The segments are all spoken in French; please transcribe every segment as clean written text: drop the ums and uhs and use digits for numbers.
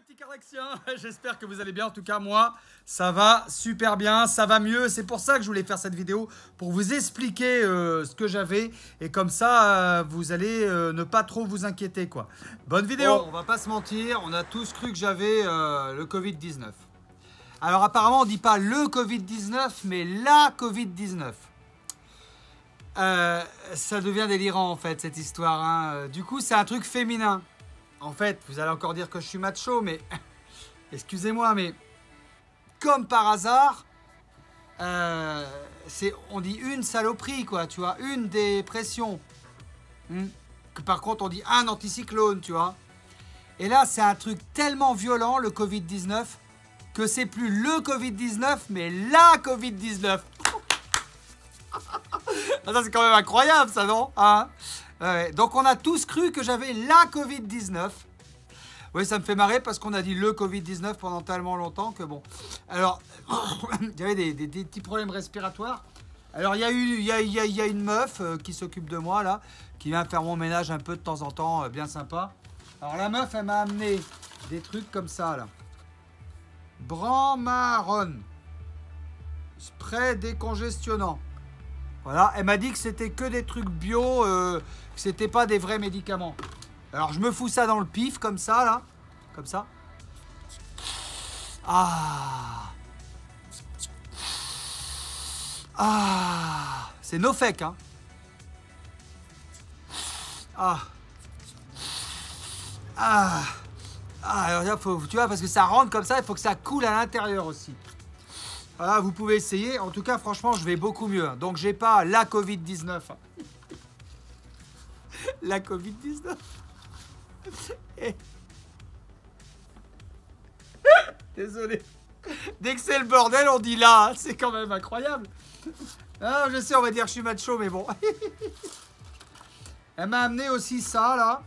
petits Cardaxiens, j'espère que vous allez bien. En tout cas, moi, ça va super bien, ça va mieux. C'est pour ça que je voulais faire cette vidéo, pour vous expliquer ce que j'avais. Et comme ça, vous allez ne pas trop vous inquiéter, quoi. Bonne vidéo. Bon, on va pas se mentir, on a tous cru que j'avais le Covid-19. Alors apparemment, on dit pas le Covid-19, mais la Covid-19. Ça devient délirant, en fait, cette histoire, hein. Du coup, c'est un truc féminin. En fait, vous allez encore dire que je suis macho, mais excusez-moi, mais comme par hasard, on dit une saloperie, quoi, tu vois, une dépression. Que par contre, on dit un anticyclone, tu vois. Et là, c'est un truc tellement violent, le Covid-19, que c'est plus le Covid-19, mais la Covid-19. Ça, c'est quand même incroyable, ça, non, hein? Ouais, donc, on a tous cru que j'avais la Covid-19. Oui, ça me fait marrer parce qu'on a dit le Covid-19 pendant tellement longtemps que bon. Alors, il y avait des petits problèmes respiratoires. Alors, il y a une meuf qui s'occupe de moi, là, qui vient faire mon ménage un peu de temps en temps, bien sympa. Alors, la meuf, elle m'a amené des trucs comme ça, là. Branmaron. Spray décongestionnant. Voilà, elle m'a dit que c'était que des trucs bio, que c'était pas des vrais médicaments. Alors je me fous ça dans le pif, comme ça, là. Comme ça. Ah. Ah. C'est no fake, hein. Ah. Ah. Ah, alors là, faut, tu vois, parce que ça rentre comme ça, il faut que ça coule à l'intérieur aussi. Voilà, vous pouvez essayer. En tout cas, franchement, je vais beaucoup mieux. Donc, j'ai pas la Covid-19. La Covid-19. Désolé. Dès que c'est le bordel, on dit là. C'est quand même incroyable. Ah, je sais, on va dire que je suis macho, mais bon. Elle m'a amené aussi ça, là.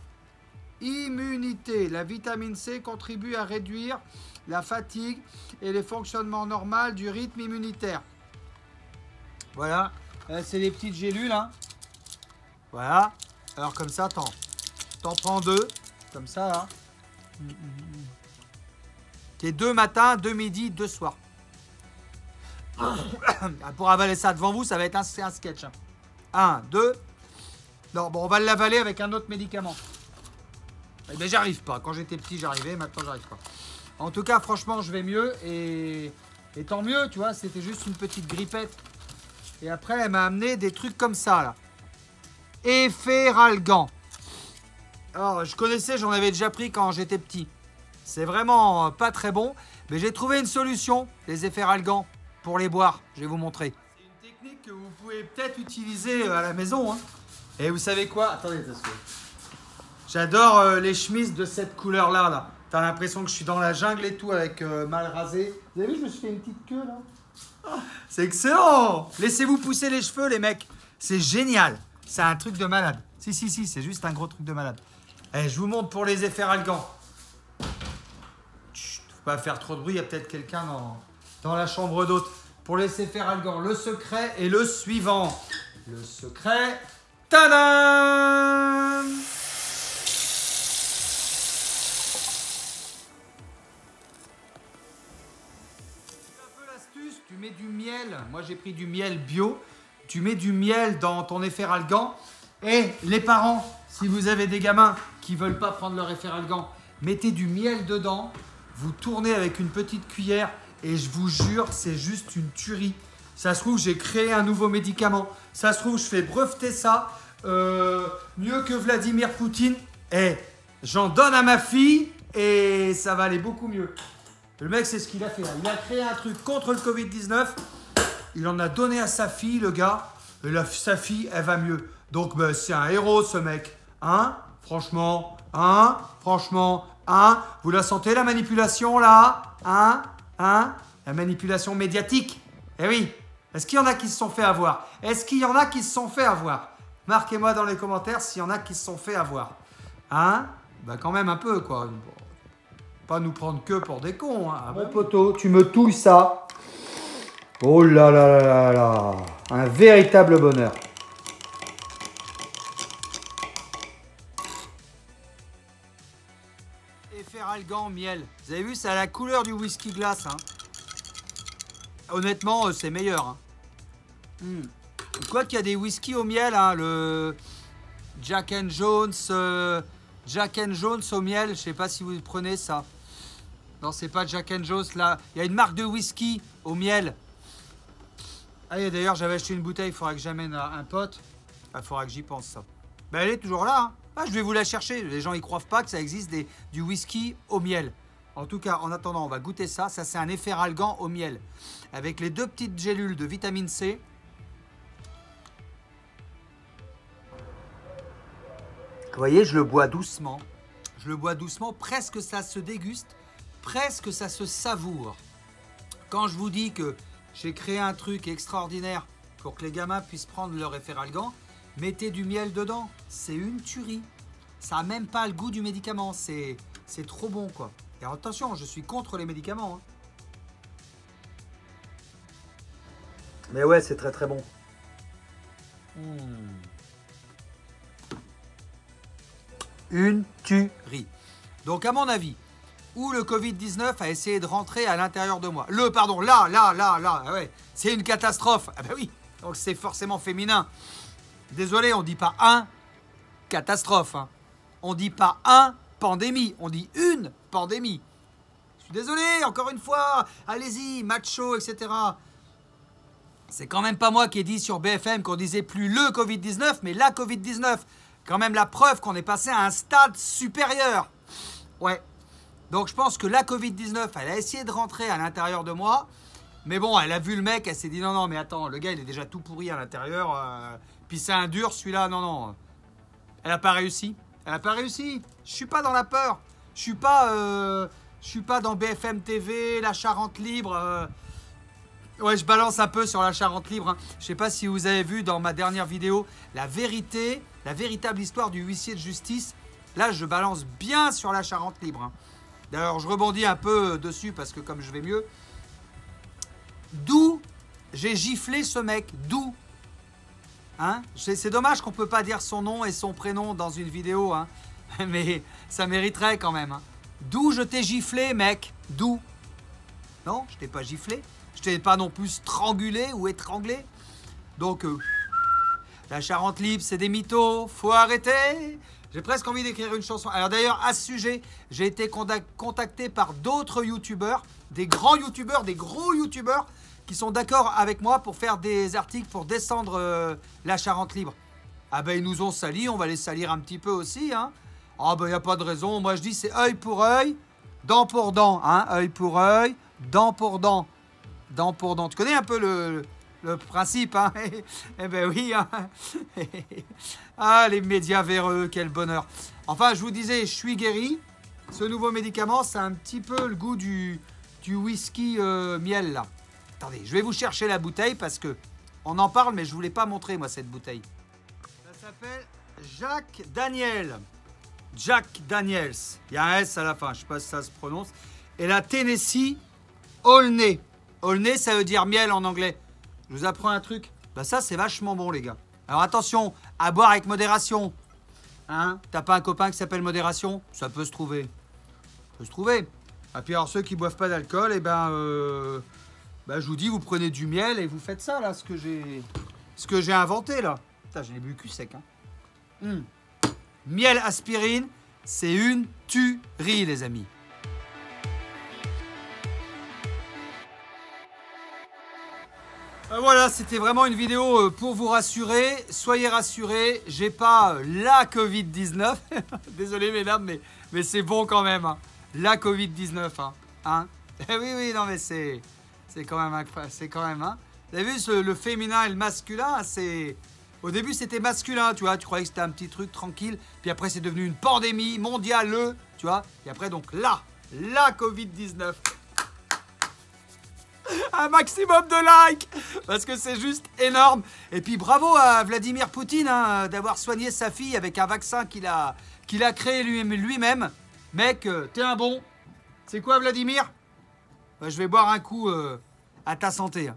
Immunité. La vitamine C contribue à réduire la fatigue et les fonctionnements normaux du rythme immunitaire. Voilà. C'est les petites gélules, hein. Voilà. Alors comme ça, t'en prends deux. Comme ça, là. C'est 2 matins, 2 midi, 2 soirs. Pour avaler ça devant vous, ça va être un sketch. 1, 2. Non, bon, on va l'avaler avec un autre médicament. Eh bien, j'arrive pas. Quand j'étais petit, j'arrivais. Maintenant, j'arrive pas. En tout cas, franchement, je vais mieux. Et tant mieux, tu vois. C'était juste une petite grippette. Et après, elle m'a amené des trucs comme ça, là. Efferalgan. Alors, je connaissais, j'en avais déjà pris quand j'étais petit. C'est vraiment pas très bon. Mais j'ai trouvé une solution, les Efferalgan, pour les boire. Je vais vous montrer. C'est une technique que vous pouvez peut-être utiliser à la maison, hein. Et vous savez quoi? Attendez, parce que j'adore les chemises de cette couleur-là, là. T'as l'impression que je suis dans la jungle et tout, avec mal rasé. Vous avez vu, je me suis fait une petite queue, là. Oh, c'est excellent! Laissez-vous pousser les cheveux, les mecs. C'est génial. C'est un truc de malade. Si, c'est juste un gros truc de malade. Eh, je vous montre pour les Efferalgan. Chut, faut pas faire trop de bruit, il y a peut-être quelqu'un dans la chambre d'hôte. Pour les Efferalgan, le secret est le suivant. Le secret... Tadam! L'astuce, tu mets du miel. Moi, j'ai pris du miel bio. Tu mets du miel dans ton Efferalgan. Et les parents, si vous avez des gamins qui ne veulent pas prendre leur Efferalgan, mettez du miel dedans. Vous tournez avec une petite cuillère. Et je vous jure, c'est juste une tuerie. Ça se trouve, j'ai créé un nouveau médicament. Ça se trouve, je fais breveter ça. Mieux que Vladimir Poutine. Et j'en donne à ma fille. Et ça va aller beaucoup mieux. Le mec, c'est ce qu'il a fait là. Il a créé un truc contre le Covid-19. Il en a donné à sa fille, le gars. Et sa fille, elle va mieux. Donc, bah, c'est un héros, ce mec. Hein? Franchement. Hein? Franchement. Hein? Vous la sentez, la manipulation, là? Hein? Hein? La manipulation médiatique. Eh oui. Est-ce qu'il y en a qui se sont fait avoir? Est-ce qu'il y en a qui se sont fait avoir? Marquez-moi dans les commentaires s'il y en a qui se sont fait avoir. Hein? Bah, quand même un peu, quoi. Pas nous prendre que pour des cons, hein. Mon poteau, tu me touilles ça. Oh là là là là. Un véritable bonheur. Algan miel. Vous avez vu, c'est à la couleur du whisky glace. Hein. Honnêtement, c'est meilleur. Hein. Quoi qu'il y a des whiskies au miel, hein, le Jack and Jones au miel, je sais pas si vous prenez ça. Non, c'est pas Jack and Jones là. Il y a une marque de whisky au miel. Ah, d'ailleurs, j'avais acheté une bouteille, il faudra que j'amène à un pote. Il faudra que j'y pense ça. Ben, elle est toujours là. Hein. Ah, je vais vous la chercher. Les gens, ils croient pas que ça existe du whisky au miel. En tout cas, en attendant, on va goûter ça. Ça, c'est un efferalgan au miel. Avec les 2 petites gélules de vitamine C. Vous voyez, je le bois doucement. Je le bois doucement. Presque ça se déguste. Presque ça se savoure. Quand je vous dis que j'ai créé un truc extraordinaire pour que les gamins puissent prendre leur efferalgan, mettez du miel dedans. C'est une tuerie. Ça n'a même pas le goût du médicament. C'est trop bon, quoi. Et attention, je suis contre les médicaments. Hein. Mais ouais, c'est très très bon. Une tuerie. Donc, à mon avis, où le Covid-19 a essayé de rentrer à l'intérieur de moi. Là, ouais, c'est une catastrophe. Ah ben oui, donc c'est forcément féminin. Désolé, on dit pas un catastrophe. Hein. On dit pas un pandémie, on dit une pandémie. Je suis désolé, encore une fois, allez-y, macho, etc. C'est quand même pas moi qui ai dit sur BFM qu'on disait plus le Covid-19, mais la Covid-19. Quand même la preuve qu'on est passé à un stade supérieur. Ouais. Donc je pense que la Covid-19, elle a essayé de rentrer à l'intérieur de moi. Mais bon, elle a vu le mec, elle s'est dit non, mais attends, le gars, il est déjà tout pourri à l'intérieur. Puis c'est un dur, celui-là, non. Elle n'a pas réussi. Elle n'a pas réussi. Je suis pas dans la peur. Je suis pas dans BFM TV, la Charente libre. Ouais, je balance un peu sur la Charente libre. Hein. Je sais pas si vous avez vu dans ma dernière vidéo la véritable histoire du huissier de justice. Là, je balance bien sur la Charente libre. Hein. D'ailleurs, je rebondis un peu dessus parce que comme je vais mieux. D'où j'ai giflé ce mec. D'où hein. C'est dommage qu'on ne peut pas dire son nom et son prénom dans une vidéo. Hein. Mais ça mériterait quand même. Hein. D'où je t'ai giflé, mec. D'où? Non, je t'ai pas giflé. Je t'ai pas non plus strangulé ou étranglé. Donc, la Charente libre, c'est des mythos. Faut arrêter. J'ai presque envie d'écrire une chanson. Alors d'ailleurs, à ce sujet, j'ai été contacté par d'autres youtubeurs, des grands youtubeurs, des gros youtubeurs, qui sont d'accord avec moi pour faire des articles pour descendre la Charente libre. Ah ben, ils nous ont salis, on va les salir un petit peu aussi. Hein. Ah ben, il n'y a pas de raison. Moi, je dis, c'est œil pour œil, dent pour dent. Hein. Œil pour œil, dent pour dent. Dent pour dent. Tu connais un peu le principe, hein. Eh ben oui, hein. Ah, les médias véreux, quel bonheur. Enfin, je vous disais, je suis guéri. Ce nouveau médicament, ça a un petit peu le goût du whisky miel, là. Attendez, je vais vous chercher la bouteille parce que on en parle, mais je ne vous l'ai pas montré, moi, cette bouteille. Ça s'appelle Jack Daniel. Jack Daniels. Il y a un S à la fin, je ne sais pas si ça se prononce. Et la Tennessee Olney. Olney, ça veut dire miel en anglais. Je vous apprends un truc. Bah ça, c'est vachement bon, les gars. Alors attention, à boire avec modération. Hein? T'as pas un copain qui s'appelle modération? Ça peut se trouver. Ça peut se trouver. Et puis alors, ceux qui boivent pas d'alcool, eh ben, je vous dis, vous prenez du miel et vous faites ça, là, ce que j'ai inventé, là. Putain, j'ai les bu cul sec, hein. Miel aspirine, c'est une tuerie, les amis. Voilà, c'était vraiment une vidéo pour vous rassurer. Soyez rassurés, j'ai pas la Covid-19. Désolé mesdames, mais c'est bon quand même. Hein. La Covid-19. Hein. Oui, non mais c'est quand même. Hein. Vous avez vu le féminin et le masculin, c'est... Au début c'était masculin, tu vois, tu croyais que c'était un petit truc tranquille. Puis après c'est devenu une pandémie mondiale, tu vois. Et après donc la Covid-19. Un maximum de likes parce que c'est juste énorme. Et puis bravo à Vladimir Poutine hein, d'avoir soigné sa fille avec un vaccin qu'il a créé lui-même. Mec, t'es un bon. C'est quoi Vladimir? Je vais boire un coup à ta santé. Hein.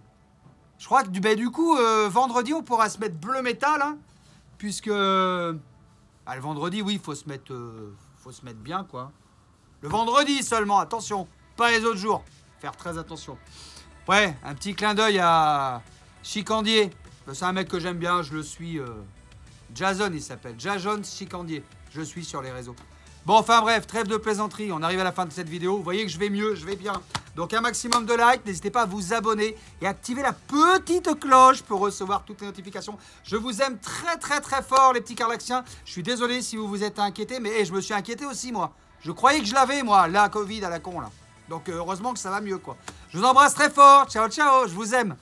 Je crois que du coup, vendredi, on pourra se mettre bleu métal. Hein, puisque le vendredi, oui, faut se mettre bien, quoi. Le vendredi seulement, attention. Pas les autres jours. Faire très attention. Ouais, un petit clin d'œil à Chicandier. C'est un mec que j'aime bien, je le suis. Jason, il s'appelle. Jason Chicandier. Je suis sur les réseaux. Bon, enfin bref, trêve de plaisanterie. On arrive à la fin de cette vidéo. Vous voyez que je vais mieux, je vais bien. Donc un maximum de likes. N'hésitez pas à vous abonner et activer la petite cloche pour recevoir toutes les notifications. Je vous aime très très très fort, les petits Carlaxiens. Je suis désolé si vous vous êtes inquiétés, mais je me suis inquiété aussi, moi. Je croyais que je l'avais, moi, la Covid à la con, là. Donc heureusement que ça va mieux, quoi. Je vous embrasse très fort. Ciao, ciao. Je vous aime.